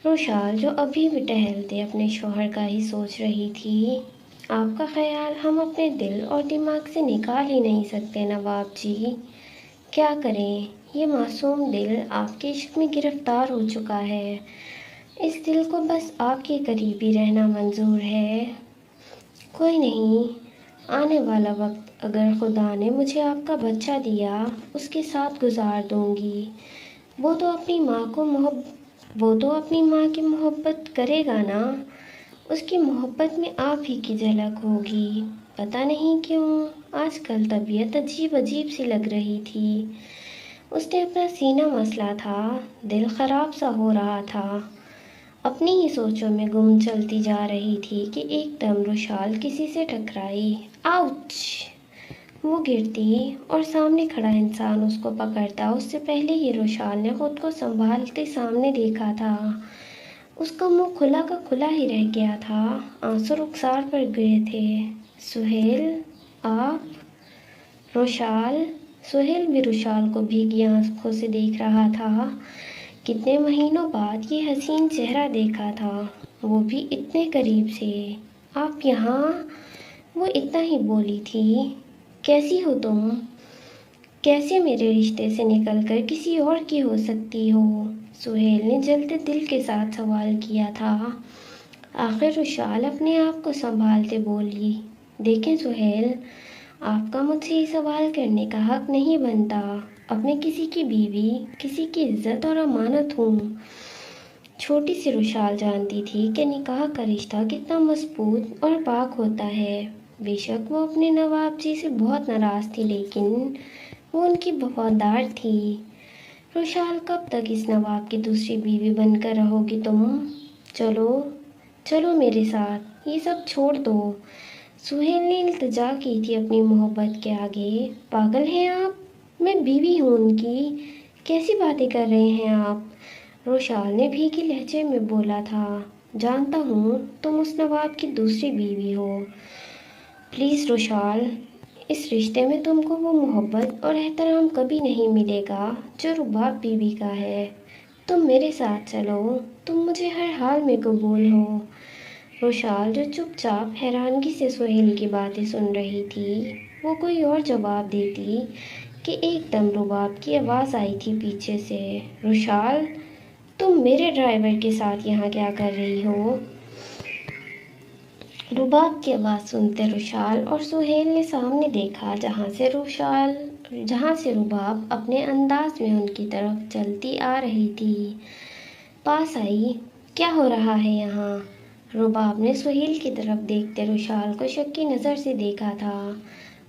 روشال جو ابھی بھی ٹہلتے اپنے شوہر کا ہی سوچ رہی تھی۔ آپ کا خیال ہم اپنے دل اور دماغ سے نکال ہی نہیں سکتے نواب جی۔ کیا کریں، یہ معصوم دل آپ کے عشق میں گرفتار ہو چکا ہے۔ اس دل کو بس آپ کے قریب ہی رہنا منظور ہے۔ کوئی نہیں، آنے والا وقت اگر خدا نے مجھے آپ کا بچہ دیا اس کے ساتھ گزار دوں گی۔ وہ تو اپنی ماں کی محبت کرے گا نا، اس کی محبت میں آپ ہی کی جھلک ہوگی۔ پتہ نہیں کیوں آج کل طبیعت عجیب سی لگ رہی تھی۔ اس نے اپنا سینہ مسلا تھا، دل خراب سا ہو رہا تھا، اپنی ہی سوچوں میں گم چلتی جا رہی تھی کہ ایک دم روشال کسی سے ٹکرائی۔ آؤچ! وہ گرتی اور سامنے کھڑا انسان اس کو پکڑتا۔ اس سے پہلے ہی روشال نے خود کو سنبھالتے سامنے دیکھا تھا۔ اس کا منہ کھلا کا کھلا ہی رہ گیا تھا، آنسو رخسار پر گرے تھے۔ سہیل، آپ؟ روشال؟ سہیل بھی روشال کو بھیگی آنکھوں سے دیکھ رہا تھا۔ کتنے مہینوں بعد یہ حسین چہرہ دیکھا تھا، وہ بھی اتنے قریب سے۔ آپ یہاں؟ وہ اتنا ہی بولی تھی۔ کیسی ہو تم؟ کیسے میرے رشتے سے نکل کر کسی اور کی ہو سکتی ہو؟ سہیل نے جلتے دل کے ساتھ سوال کیا تھا۔ آخر روشال اپنے آپ کو سنبھالتے بولی، دیکھیں سہیل، آپ کا مجھ سے یہ سوال کرنے کا حق نہیں بنتا۔ اب میں کسی کی بیوی، کسی کی عزت اور امانت ہوں۔ چھوٹی سی روشال جانتی تھی کہ نکاح کا رشتہ کتنا مضبوط اور پاک ہوتا ہے۔ بے شک وہ اپنے نواب جی سے بہت ناراض تھی، لیکن وہ ان کی وفادار تھی۔ روشال، کب تک اس نواب کی دوسری بیوی بن کر رہو گی تم؟ چلو میرے ساتھ، یہ سب چھوڑ دو۔ سہیل نے التجا کی تھی اپنی محبت کے آگے۔ پاگل ہیں آپ، میں بیوی ہوں ان کی، کیسی باتیں کر رہے ہیں آپ؟ روشال نے بھیگے لہجے میں بولا تھا۔ جانتا ہوں تم اس نواب کی دوسری بیوی ہو۔ پلیز روشال، اس رشتے میں تم کو وہ محبت اور احترام کبھی نہیں ملے گا جو رباب بیوی کا ہے۔ تم میرے ساتھ چلو، تم مجھے ہر حال میں قبول ہو۔ روشال جو چپ چاپ حیرانگی سے سہیل کی باتیں سن رہی تھی، وہ کوئی اور جواب دیتی کہ ایک دم رباب کی آواز آئی تھی پیچھے سے۔ روشال، تم میرے ڈرائیور کے ساتھ یہاں کیا کر رہی ہو؟ رباب کی آواز سنتے روشال اور سہیل نے سامنے دیکھا، جہاں سے رباب اپنے انداز میں ان کی طرف چلتی آ رہی تھی۔ پاس آئی۔ کیا ہو رہا ہے یہاں؟ رباب نے سہیل کی طرف دیکھتے روشال کو شکی نظر سے دیکھا تھا۔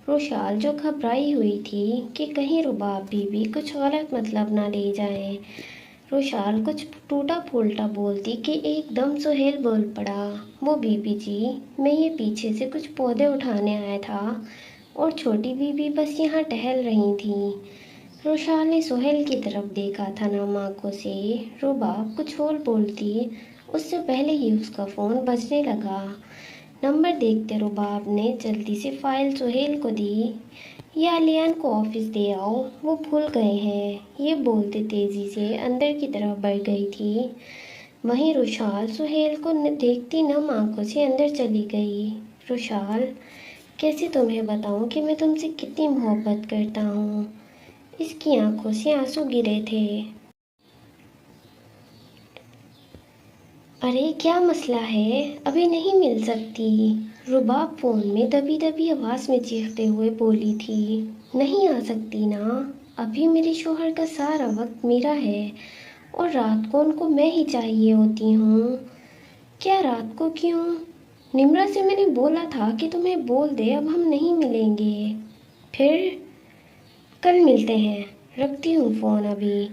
روشال جو گھبرائی ہوئی تھی کہ کہیں رباب بیوی کچھ غلط مطلب نہ لے جائیں، روشال کچھ ٹوٹا پھوٹا بولتی کہ ایک دم سہیل بول پڑا، وہ بیوی جی، میں یہ پیچھے سے کچھ پودے اٹھانے آیا تھا اور چھوٹی بیوی بس یہاں ٹہل رہی تھی۔ روشال نے سہیل کی طرف دیکھا تھا نم آنکھوں سے۔ رباب کچھ اور بولتی اس سے پہلے ہی اس کا فون بجنے لگا۔ نمبر دیکھتے رباب نے جلدی سے فائل سہیل کو دی۔ یہ علیان کو آفس دے آؤ، وہ بھول گئے ہیں، یہ بولتے تیزی سے اندر کی طرف بڑھ گئی تھی۔ وہیں روشال سہیل کو دیکھتی نم آنکھوں سے اندر چلی گئی۔ روشال، کیسے تمہیں بتاؤں کہ میں تم سے کتنی محبت کرتا ہوں؟ اس کی آنکھوں سے آنسو گرے تھے۔ ارے کیا مسئلہ ہے، ابھی نہیں مل سکتی؟ رباب فون میں دبی دبی آواز میں چیختے ہوئے بولی تھی۔ نہیں آ سکتی نا، ابھی میرے شوہر کا سارا وقت میرا ہے اور رات کو ان کو میں ہی چاہیے ہوتی ہوں۔ کیا رات کو کیوں؟ نمرا سے میں نے بولا تھا کہ تمہیں بول دے اب ہم نہیں ملیں گے۔ پھر کل ملتے ہیں، رکھتی ہوں فون ابھی۔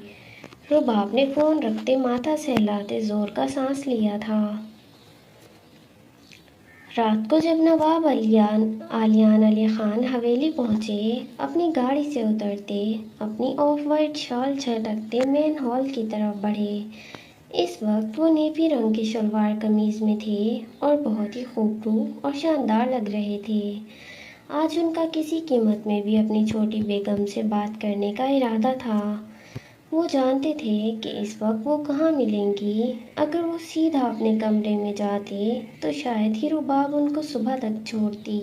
رباب نے فون رکھتے ماتھا سہلاتے زور کا سانس لیا تھا۔ رات کو جب نواب آلیان علی خان حویلی پہنچے، اپنی گاڑی سے اترتے، اپنی آف وائٹ شال جھٹکتے مین ہال کی طرف بڑھے۔ اس وقت وہ نیوی رنگ کی شلوار قمیض میں تھے اور بہت ہی خوبرو اور شاندار لگ رہے تھے۔ آج ان کا کسی قیمت میں بھی اپنی چھوٹی بیگم سے بات کرنے کا ارادہ تھا۔ وہ جانتے تھے کہ اس وقت وہ کہاں ملیں گی۔ اگر وہ سیدھا اپنے کمرے میں جاتے تو شاید ہی رباب ان کو صبح تک چھوڑتی،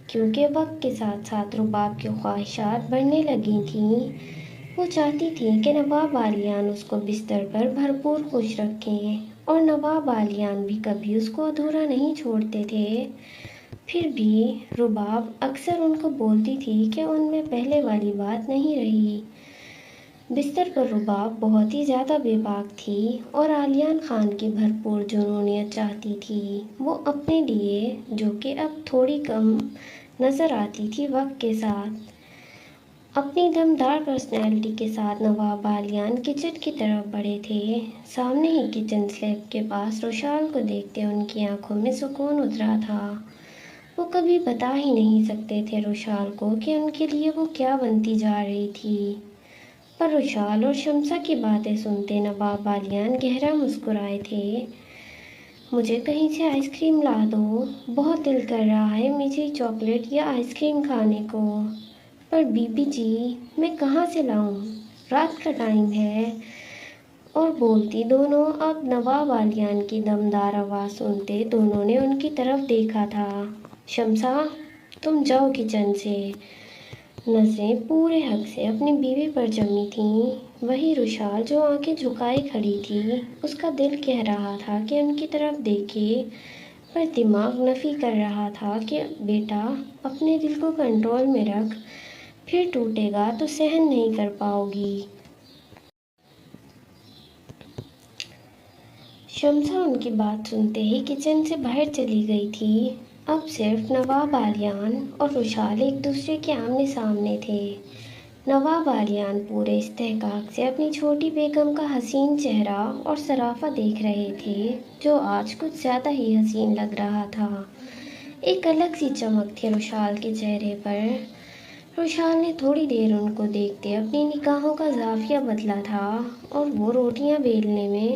کیونکہ وقت کے ساتھ ساتھ رباب کی خواہشات بڑھنے لگی تھیں۔ وہ چاہتی تھی کہ نواب عالیان اس کو بستر پر بھرپور خوش رکھیں، اور نواب عالیان بھی کبھی اس کو ادھورا نہیں چھوڑتے تھے۔ پھر بھی رباب اکثر ان کو بولتی تھی کہ ان میں پہلے والی بات نہیں رہی۔ بستر پر رباب بہت ہی زیادہ بے باک تھی اور عالیان خان کی بھرپور جنونیت چاہتی تھی۔ وہ اپنے لیے، جو کہ اب تھوڑی کم نظر آتی تھی وقت کے ساتھ، اپنی دمدار پرسنالٹی کے ساتھ نواب عالیان کچن کی طرف بڑھے تھے۔ سامنے ہی کچن سلیب کے پاس روشال کو دیکھتے ان کی آنکھوں میں سکون اترا تھا۔ وہ کبھی بتا ہی نہیں سکتے تھے روشال کو کہ ان کے لیے وہ کیا بنتی جا رہی تھی۔ پر روشال اور شمسا کی باتیں سنتے نواب عالیان گہرا مسکرائے تھے۔ مجھے کہیں سے آئس کریم لا دو، بہت دل کر رہا ہے میٹھی چاکلیٹ یا آئس کریم کھانے کو۔ پر بی بی جی، میں کہاں سے لاؤں، رات کا ٹائم ہے۔ اور بولتی دونوں اب نواب عالیان کی دمدار آواز سنتے دونوں نے ان کی طرف دیکھا تھا۔ شمسا، تم جاؤ کچن سے۔ نظریں پورے حق سے اپنی بیوی پر جمی تھیں۔ وہی روشال جو آنکھیں جھکائے کھڑی تھی، اس کا دل کہہ رہا تھا کہ ان کی طرف دیکھے، پر دماغ نفی کر رہا تھا کہ بیٹا اپنے دل کو کنٹرول میں رکھ، پھر ٹوٹے گا تو سہن نہیں کر پاؤ گی۔ شمسا ان کی بات سنتے ہی کچن سے باہر چلی گئی تھی۔ اب صرف نواب عالیان اور روشال ایک دوسرے کے آمنے سامنے تھے۔ نواب عالیان پورے استحقاق سے اپنی چھوٹی بیگم کا حسین چہرہ اور سرافہ دیکھ رہے تھے، جو آج کچھ زیادہ ہی حسین لگ رہا تھا۔ ایک الگ سی چمک تھی روشال کے چہرے پر۔ روشال نے تھوڑی دیر ان کو دیکھتے اپنی نگاہوں کا زاویہ بدلا تھا اور وہ روٹیاں بیلنے میں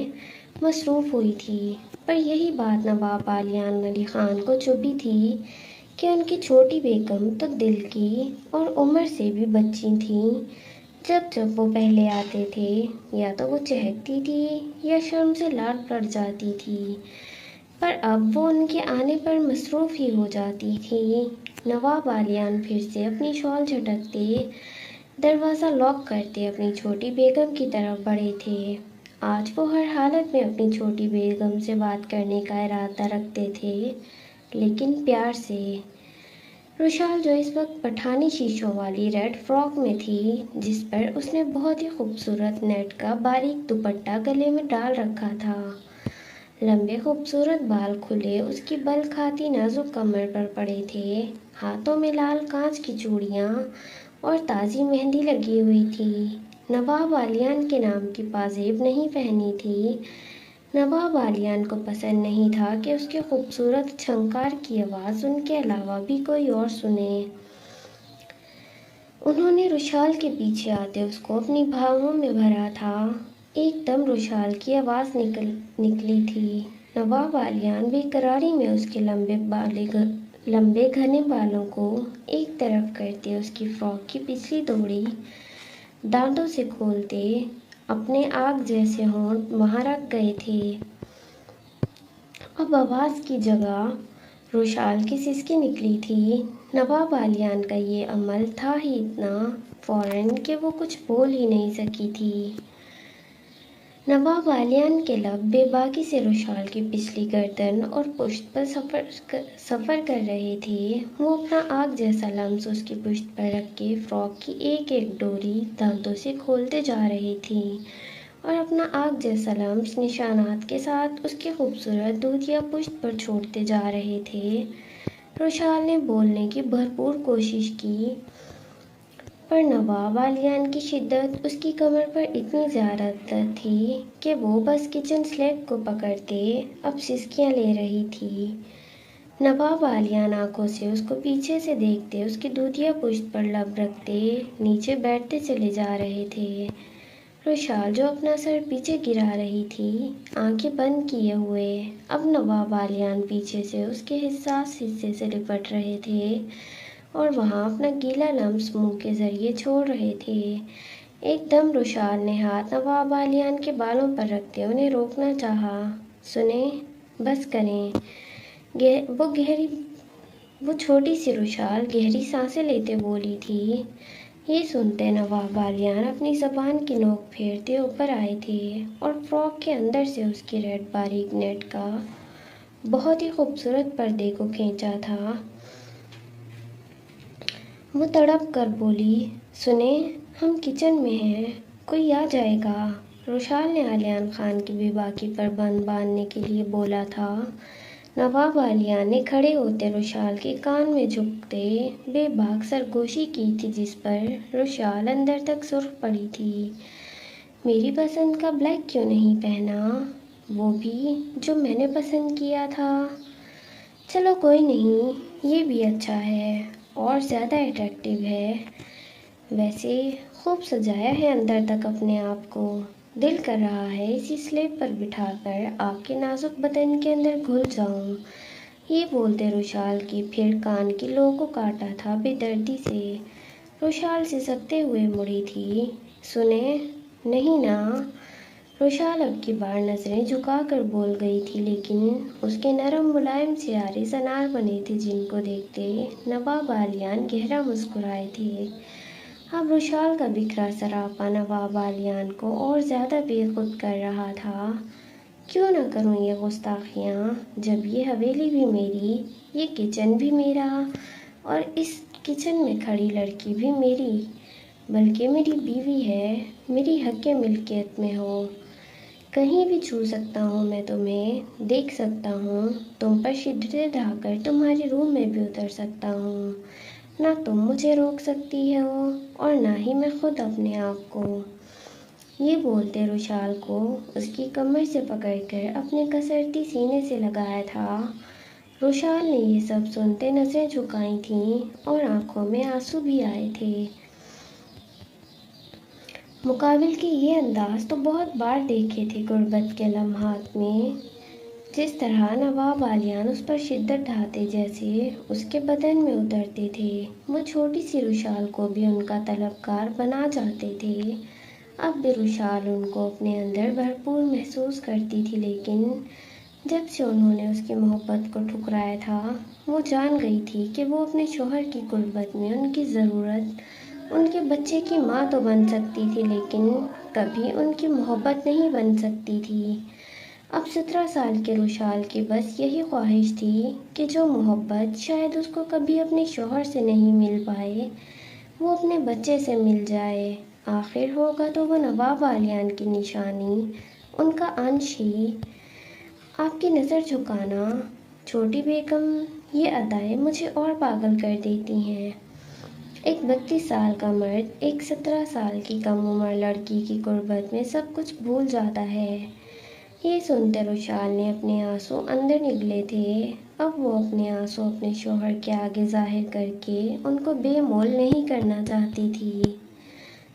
مصروف ہوئی تھی۔ پر یہی بات نواب عالیان علی خان کو چبھی تھی کہ ان کی چھوٹی بیگم تو دل کی اور عمر سے بھی بچی تھیں۔ جب جب وہ پہلے آتے تھے، یا تو وہ چہکتی تھی یا شرم سے لاٹ پڑ جاتی تھی، پر اب وہ ان کے آنے پر مصروف ہی ہو جاتی تھی۔ نواب عالیان پھر سے اپنی شال جھٹکتے، دروازہ لاک کرتے اپنی چھوٹی بیگم کی طرف بڑھے تھے۔ آج وہ ہر حالت میں اپنی چھوٹی بیگم سے بات کرنے کا ارادہ رکھتے تھے، لیکن پیار سے۔ روشال جو اس وقت پٹھانی شیشوں والی ریڈ فراک میں تھی، جس پر اس نے بہت ہی خوبصورت نیٹ کا باریک دوپٹہ گلے میں ڈال رکھا تھا، لمبے خوبصورت بال کھلے اس کی بل کھاتی نازک کمر پر پڑے تھے، ہاتھوں میں لال کانچ کی چوڑیاں اور تازی مہندی لگی ہوئی تھی۔ نواب عالیان کے نام کی پازیب نہیں پہنی تھی۔ نواب عالیان کو پسند نہیں تھا کہ اس کے خوبصورت چھنکار کی آواز ان کے علاوہ بھی کوئی اور سنے۔ انہوں نے روشال کے پیچھے آتے اس کو اپنی بھاؤں میں بھرا تھا۔ ایک دم روشال کی آواز نکلی تھی۔ نواب عالیان بے قراری میں اس کے لمبے گھنے بالوں کو ایک طرف کرتے اس کی فراک کی پچھلی دوڑی دانتوں سے کھولتے اپنے آگ جیسے ہونٹ وہاں رکھ گئے تھے۔ اب آواز کی جگہ روشال کی سسکی نکلی تھی۔ نواب عالیان کا یہ عمل تھا ہی اتنا فوراً کہ وہ کچھ بول ہی نہیں سکی تھی۔ نواب عالیان کے لب بے باکی سے روشال کی پچھلی گردن اور پشت پر سفر کر رہے تھے۔ وہ اپنا آگ جیسا لمس اس کی پشت پر رکھ کے فراک کی ایک ایک ڈوری دانتوں سے کھولتے جا رہی تھی اور اپنا آگ جیسا لمس نشانات کے ساتھ اس کی خوبصورت دودھیا پشت پر چھوڑتے جا رہے تھے۔ روشال نے بولنے کی بھرپور کوشش کی، پر نواب عالیان کی شدت اس کی کمر پر اتنی زیادہ تھی کہ وہ بس کچن سلیب کو پکڑتے اب سسکیاں لے رہی تھی۔ نواب عالیان آنکھوں سے اس کو پیچھے سے دیکھتے اس کی دودھیا پشت پر لب رکھتے نیچے بیٹھتے چلے جا رہے تھے۔ روشال جو اپنا سر پیچھے گرا رہی تھی، آنکھیں بند کیے ہوئے، اب نواب عالیان پیچھے سے اس کے حساس حصے سے لپٹ رہے تھے اور وہاں اپنا گیلا لمس منہ کے ذریعے چھوڑ رہے تھے۔ ایک دم روشال نے ہاتھ نواب بالیان کے بالوں پر رکھتے انہیں روکنا چاہا۔ سنیں، بس کریں۔ وہ چھوٹی سی روشال گہری سانسیں لیتے بولی تھی۔ یہ سنتے نواب بالیان اپنی زبان کی نوک پھیرتے اوپر آئے تھے اور فراک کے اندر سے اس کی ریڈ باریک نیٹ کا بہت ہی خوبصورت پردے کو کھینچا تھا۔ وہ تڑپ کر بولی، سنیں، ہم کچن میں ہیں، کوئی آ جائے گا۔ روشال نے علیان خان کی بے باکی پر بند باندھنے کے لیے بولا تھا۔ نواب بالیان نے کھڑے ہوتے روشال کے کان میں جھکتے بے باک سرگوشی کی تھی جس پر روشال اندر تک سرخ پڑی تھی۔ میری پسند کا بلیک کیوں نہیں پہنا؟ وہ بھی جو میں نے پسند کیا تھا۔ چلو کوئی نہیں، یہ بھی اچھا ہے اور زیادہ اٹریکٹیو ہے۔ ویسے خوب سجایا ہے اندر تک اپنے آپ کو۔ دل کر رہا ہے اسی سلیب پر بٹھا کر آپ کے نازک بدن کے اندر گھل جاؤں۔ یہ بولتے روشال کی پھر کان کی لو کو کاٹا تھا بے دردی سے۔ روشال سسکتے ہوئے مڑی تھی۔ سنیں، نہیں نا؟ روشال اب کی بار نظریں جھکا کر بول گئی تھی لیکن اس کے نرم ملائم سیارے انار بنے تھے جن کو دیکھتے نواب بالیان گہرا مسکرائے تھے۔ اب روشال کا بکھرا سراپا نواب بالیان کو اور زیادہ بے خود کر رہا تھا۔ کیوں نہ کروں یہ گستاخیاں، جب یہ حویلی بھی میری، یہ کچن بھی میرا اور اس کچن میں کھڑی لڑکی بھی میری، بلکہ میری بیوی ہے، میری حق ملکیت میں ہو۔ کہیں بھی چھو سکتا ہوں میں تمہیں، دیکھ سکتا ہوں، تم پر شدتیں ڈھا کر تمہاری روح میں بھی اتر سکتا ہوں۔ نہ تم مجھے روک سکتی ہو اور نہ ہی میں خود اپنے آپ کو۔ یہ بولتے روشال کو اس کی کمر سے پکڑ کر اپنے کسرتی سینے سے لگایا تھا۔ روشال نے یہ سب سنتے نظریں جھکائی تھیں اور آنکھوں میں آنسو بھی آئے تھے۔ مقابل کے یہ انداز تو بہت بار دیکھے تھے غربت کے لمحات میں، جس طرح نواب بالیان اس پر شدت ڈھاتے جیسے اس کے بدن میں اترتے تھے۔ وہ چھوٹی سی روشال کو بھی ان کا طلبگار بنا چاہتے تھے۔ اب بھی روشال ان کو اپنے اندر بھرپور محسوس کرتی تھی لیکن جب سے انہوں نے اس کی محبت کو ٹھکرایا تھا وہ جان گئی تھی کہ وہ اپنے شوہر کی غربت میں ان کی ضرورت، ان کے بچے کی ماں تو بن سکتی تھی لیکن کبھی ان کی محبت نہیں بن سکتی تھی۔ اب 17 سال کے روشال کی بس یہی خواہش تھی کہ جو محبت شاید اس کو کبھی اپنے شوہر سے نہیں مل پائے وہ اپنے بچے سے مل جائے۔ آخر ہوگا تو وہ نواب بالیان کی نشانی، ان کا انش ہی۔ آپ کی نظر جھکانا چھوٹی بیگم، یہ ادائیں مجھے اور پاگل کر دیتی ہیں۔ ایک 32 سال کا مرد ایک 17 سال کی کم عمر لڑکی کی غربت میں سب کچھ بھول جاتا ہے۔ یہ سنتے روشال نے اپنے آنسو اندر نگلے تھے۔ اب وہ اپنے آنسو اپنے شوہر کے آگے ظاہر کر کے ان کو بے مول نہیں کرنا چاہتی تھی۔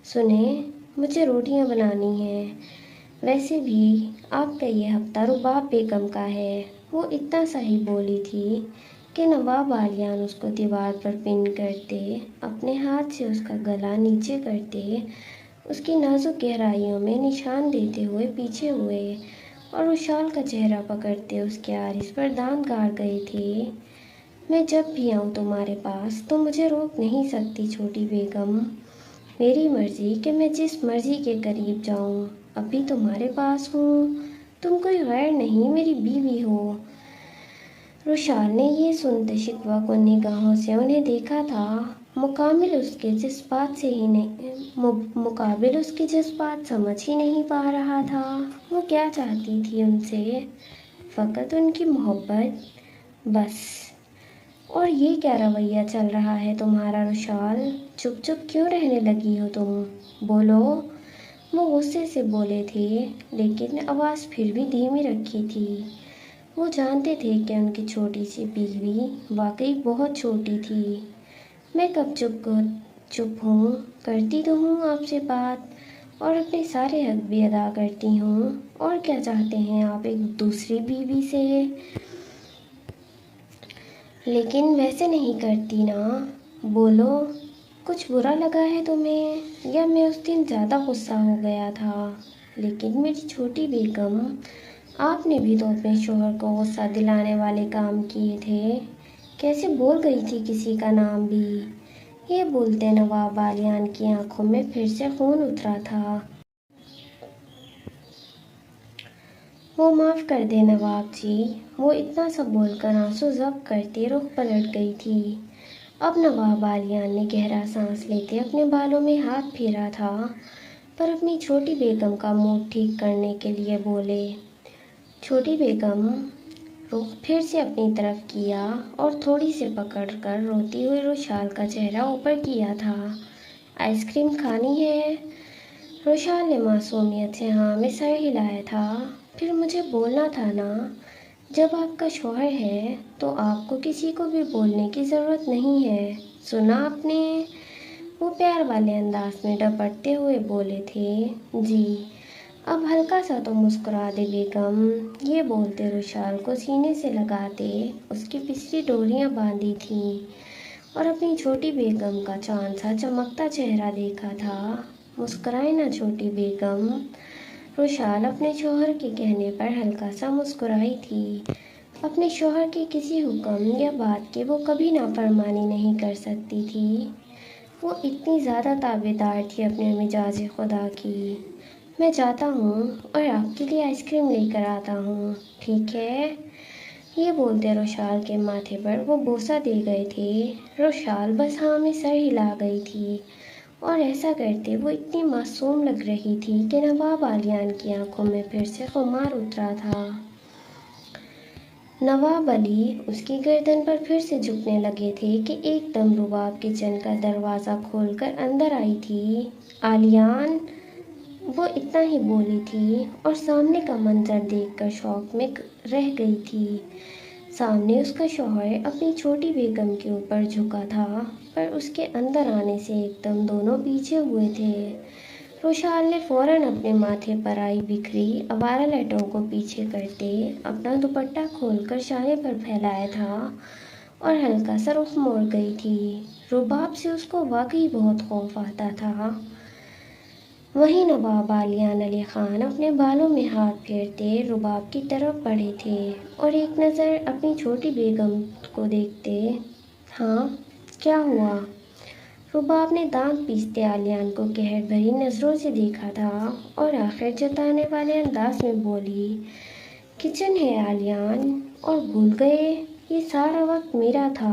سنیں، مجھے روٹیاں بنانی ہیں۔ ویسے بھی آپ کا یہ ہفتہ رباب بیگم کا ہے۔ وہ اتنا سا ہی بولی تھی کہ نواب بالیان اس کو دیوار پر پن کرتے اپنے ہاتھ سے اس کا گلا نیچے کرتے اس کی نازک گہرائیوں میں نشان دیتے ہوئے پیچھے ہوئے اور روشال کا چہرہ پکڑتے اس کے عارض پر دانت گاڑ گئے تھے۔ میں جب بھی آؤں تمہارے پاس تو مجھے روک نہیں سکتی چھوٹی بیگم، میری مرضی کہ میں جس مرضی کے قریب جاؤں۔ ابھی تمہارے پاس ہوں، تم کوئی غیر نہیں، میری بیوی ہو۔ روشال نے یہ سنتے شکوہ کن نگاہوں سے انہیں دیکھا تھا۔ مقابل اس کے جذبات سمجھ ہی نہیں پا رہا تھا۔ وہ کیا چاہتی تھی ان سے؟ فقط ان کی محبت، بس۔ اور یہ کیا رویہ چل رہا ہے تمہارا روشال؟ چپ چپ کیوں رہنے لگی ہو تم؟ بولو۔ وہ غصے سے بولے تھے لیکن آواز پھر بھی دھیمی رکھی تھی۔ وہ جانتے تھے کہ ان کی چھوٹی سی بیوی واقعی بہت چھوٹی تھی۔ میں کب چپ ہوں، کرتی تو ہوں آپ سے بات اور اپنے سارے حق بھی ادا کرتی ہوں۔ اور کیا چاہتے ہیں آپ ایک دوسری بیوی سے؟ لیکن ویسے نہیں کرتی نا، بولو۔ کچھ برا لگا ہے تمہیں، یا میں اس دن زیادہ غصہ ہو گیا تھا؟ لیکن میری چھوٹی بیگم، آپ نے بھی تو اپنے شوہر کو غصہ دلانے والے کام کیے تھے، کیسے بول گئی تھی کسی کا نام بھی؟ یہ بولتے نواب بالیان کی آنکھوں میں پھر سے خون اترا تھا۔ وہ معاف کر دیں نواب جی، وہ اتنا سب بول کر آنسو ضبط کرتے رخ پلٹ گئی تھی۔ اب نواب بالیان نے گہرا سانس لیتے اپنے بالوں میں ہاتھ پھیرا تھا، پر اپنی چھوٹی بیگم کا موڈ ٹھیک کرنے کے لیے بولے۔ چھوٹی بیگم رخ پھر سے اپنی طرف کیا اور تھوڑی سے پکڑ کر روتی ہوئی روشال کا چہرہ اوپر کیا تھا۔ آئس کریم کھانی ہے؟ روشال نے معصومیت سے ہاں میں سر ہلایا تھا۔ پھر مجھے بولنا تھا نا، جب آپ کا شوہر ہے تو آپ کو کسی کو بھی بولنے کی ضرورت نہیں ہے، سنا آپ نے؟ وہ پیار والے انداز میں ڈپٹتے ہوئے بولے تھے۔ جی، اب ہلکا سا تو مسکرا دے بیگم، یہ بولتے روشال کو سینے سے لگاتے اس کی پچھلی ڈوریاں باندھی تھیں اور اپنی چھوٹی بیگم کا چاند سا چمکتا چہرہ دیکھا تھا۔ مسکرائے نا چھوٹی بیگم۔ روشال اپنے شوہر کے کہنے پر ہلکا سا مسکرائی تھی۔ اپنے شوہر کے کسی حکم یا بات کی وہ کبھی نافرمانی نہیں کر سکتی تھی، وہ اتنی زیادہ تابع دار تھی اپنے مزاج خدا کی۔ میں جاتا ہوں اور آپ کے لیے آئس کریم لے کر آتا ہوں، ٹھیک ہے؟ یہ بولتے روشال کے ماتھے پر وہ بوسہ دے گئے تھے۔ روشال بس ہاں میں سر ہلا گئی تھی، اور ایسا کرتے وہ اتنی معصوم لگ رہی تھی کہ نواب بالیان کی آنکھوں میں پھر سے خمار اترا تھا۔ نواب علی اس کی گردن پر پھر سے جھکنے لگے تھے کہ ایک دم رباب کچن کا دروازہ کھول کر اندر آئی تھی۔ آلیان، وہ اتنا ہی بولی تھی اور سامنے کا منظر دیکھ کر شوق میں رہ گئی تھی۔ سامنے اس کا شوہر اپنی چھوٹی بیگم کے اوپر جھکا تھا، پر اس کے اندر آنے سے ایک دم دونوں پیچھے ہوئے تھے۔ روشال نے فوراً اپنے ماتھے پر آئی بکھری آوارہ لٹوں کو پیچھے کرتے اپنا دوپٹہ کھول کر شانے پر پھیلایا تھا اور ہلکا سا رخ موڑ گئی تھی۔ رباب سے اس کو واقعی بہت خوف آتا تھا۔ وہیں نواب بالیان علی خان اپنے بالوں میں ہاتھ پھیرتے رباب کی طرف بڑھے تھے اور ایک نظر اپنی چھوٹی بیگم کو دیکھتے۔ ہاں، کیا ہوا؟ رباب نے دانت پیستے آلیان کو قہر بھری نظروں سے دیکھا تھا اور آخر جتانے والے انداز میں بولی، کچن ہے آلیان، اور بھول گئے؟ یہ سارا وقت میرا تھا۔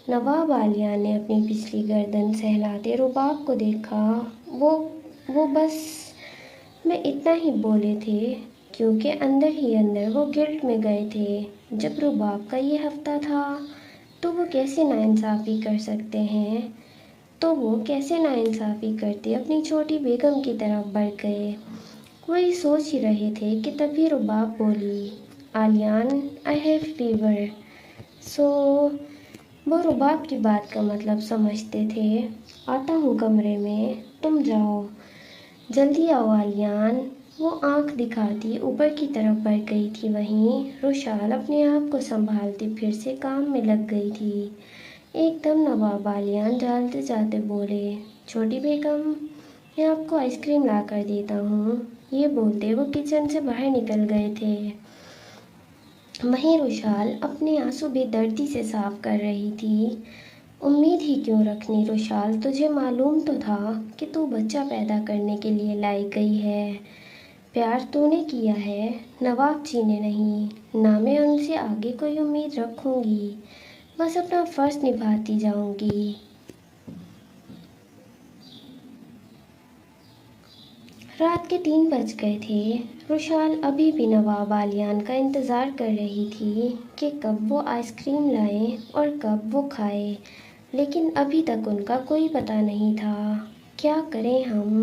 نواب بالیان نے اپنی پچھلی گردن سہلاتے رباب کو دیکھا۔ وہ بس میں اتنا ہی بولے تھے، کیونکہ اندر ہی اندر وہ گلٹ میں گئے تھے۔ جب رباب کا یہ ہفتہ تھا تو وہ کیسے ناانصافی کر سکتے ہیں؟ تو وہ کیسے ناانصافی کرتے اپنی چھوٹی بیگم کی طرف بڑھ گئے۔ وہ یہ سوچ ہی رہے تھے کہ تبھی رباب بولی، آلیان، آئی ہیو فیور۔ وہ رباب کی بات کا مطلب سمجھتے تھے۔ آتا ہوں کمرے میں، تم جاؤ، جلدی آؤ آلیان۔ وہ آنکھ دکھاتی اوپر کی طرف بڑھ گئی تھی۔ وہیں روشال اپنے آپ کو سنبھالتے پھر سے کام میں لگ گئی تھی۔ ایک دم نواب بالیان جھالتے جاتے بولے، چھوٹی بیگم، میں آپ کو آئس کریم لا کر دیتا ہوں۔ یہ بولتے وہ کچن سے باہر نکل گئے تھے۔ وہیں روشال اپنے آنسو بے دردی سے صاف کر رہی تھی۔ امید ہی کیوں رکھنی روشال، تجھے معلوم تو تھا کہ تو بچہ پیدا کرنے کے لیے لائی گئی ہے۔ پیار تو نے کیا ہے، نواب جی نے نہیں۔ نہ میں ان سے آگے کوئی امید رکھوں گی، بس اپنا فرض نبھاتی جاؤں گی۔ رات کے 3 بج گئے تھے۔ روشال ابھی بھی نواب بالیان کا انتظار کر رہی تھی کہ کب وہ آئس کریم لائیں اور کب وہ کھائے، لیکن ابھی تک ان کا کوئی پتہ نہیں تھا۔ کیا کریں ہم؟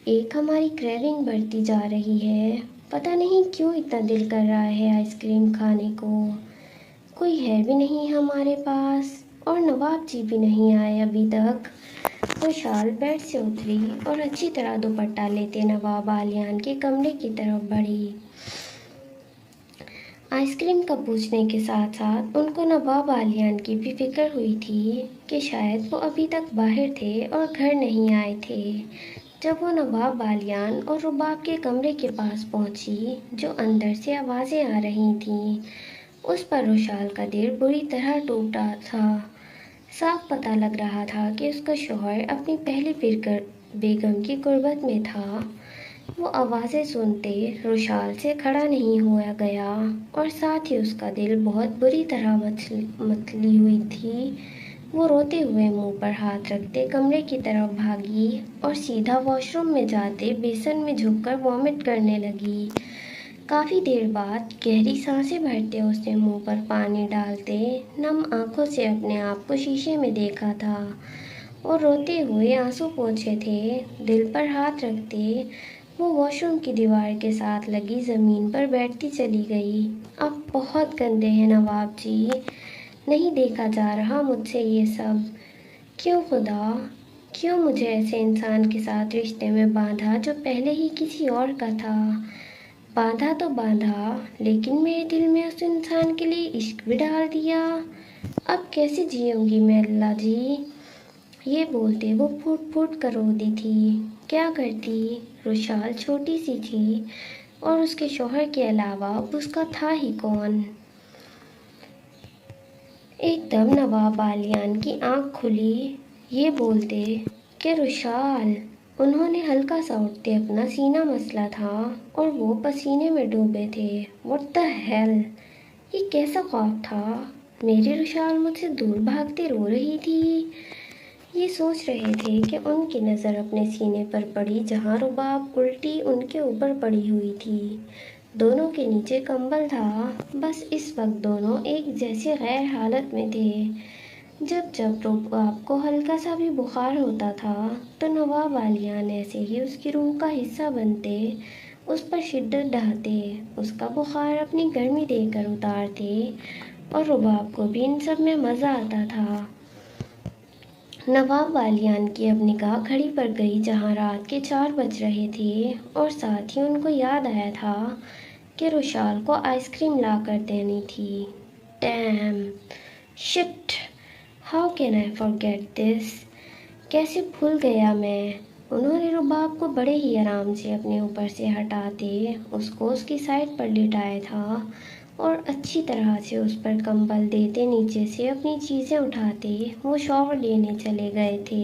ایک ہماری کریونگ بڑھتی جا رہی ہے، پتہ نہیں کیوں اتنا دل کر رہا ہے آئس کریم کھانے کو۔ کوئی ہے بھی نہیں ہمارے پاس، اور نواب جی بھی نہیں آئے ابھی تک۔ روشال بیڈ سے اتری اور اچھی طرح دوپٹہ لیتے نواب بالیان کے کمرے کی طرف بڑھی۔ آئس کریم کا پوچھنے کے ساتھ ساتھ ان کو نواب بالیان کی بھی فکر ہوئی تھی کہ شاید وہ ابھی تک باہر تھے اور گھر نہیں آئے تھے۔ جب وہ نواب بالیان اور رباب کے کمرے کے پاس پہنچی جو اندر سے آوازیں آ رہی تھیں، اس پر روشال کا دل بری طرح ٹوٹا تھا۔ صاف پتہ لگ رہا تھا کہ اس کا شوہر اپنی پہلی بیگم کی غربت میں تھا۔ وہ آوازیں سنتے روشال سے کھڑا نہیں ہوا گیا اور ساتھ ہی اس کا دل بہت بری طرح متلی ہوئی تھی۔ وہ روتے ہوئے منہ پر ہاتھ رکھتے کمرے کی طرف بھاگی اور سیدھا واش روم میں جاتے بیسن میں جھک کر وامٹ کرنے لگی۔ کافی دیر بعد گہری سانسیں بھرتے اس نے منہ پر پانی ڈالتے نم آنکھوں سے اپنے آپ کو شیشے میں دیکھا تھا اور روتے ہوئے آنسو پوچھے تھے۔ دل پر ہاتھ رکھتے وہ واش روم کی دیوار کے ساتھ لگی زمین پر بیٹھتی چلی گئی۔ آپ بہت گندے ہیں نواب جی، نہیں دیکھا جا رہا مجھ سے یہ سب۔ کیوں خدا، کیوں مجھے ایسے انسان کے ساتھ رشتے میں باندھا جو پہلے ہی کسی اور کا تھا؟ باندھا تو باندھا، لیکن میرے دل میں اس انسان کے لیے عشق بھی ڈال دیا۔ اب کیسے جیوں گی میں اللہ جی؟ یہ بولتے وہ پھوٹ پھوٹ کر روتی تھی۔ کیا کرتی؟ روشال چھوٹی سی تھی اور اس کے شوہر کے علاوہ اس کا تھا ہی کون؟ ایک دم نواب بالیان کی آنکھ کھلی، یہ بولتے کہ روشال۔ انہوں نے ہلکا سا اٹھتے اپنا سینہ مسلا تھا اور وہ پسینے میں ڈوبے تھے۔ What the hell! یہ کیسا خواب تھا؟ میری روشال مجھ سے دور بھاگتے رو رہی تھی۔ یہ سوچ رہے تھے کہ ان کی نظر اپنے سینے پر پڑی جہاں رباب الٹی ان کے اوپر پڑی ہوئی تھی۔ دونوں کے نیچے کمبل تھا، بس اس وقت دونوں ایک جیسے غیر حالت میں تھے۔ جب رباب کو ہلکا سا بھی بخار ہوتا تھا تو نواب بالیان ایسے ہی اس کی روح کا حصہ بنتے، اس پر شدت ڈھاتے، اس کا بخار اپنی گرمی دے کر اتارتے اور رباب کو بھی ان سب میں مزہ آتا تھا۔ نواب بالیان کی اب نگاہ گھڑی پر گئی جہاں رات کے 4 بج رہے تھے اور ساتھ ہی ان کو یاد آیا تھا کہ روشال کو آئس کریم لا کر دینی تھی۔ Damn, shit, how can I forget this? کیسے بھول گیا میں؟ انہوں نے رباب کو بڑے ہی آرام سے اپنے اوپر سے ہٹاتے اس کو اس کی سائڈ پر لٹایا تھا اور اچھی طرح سے اس پر کمبل دیتے نیچے سے اپنی چیزیں اٹھاتے وہ شاور لینے چلے گئے تھے۔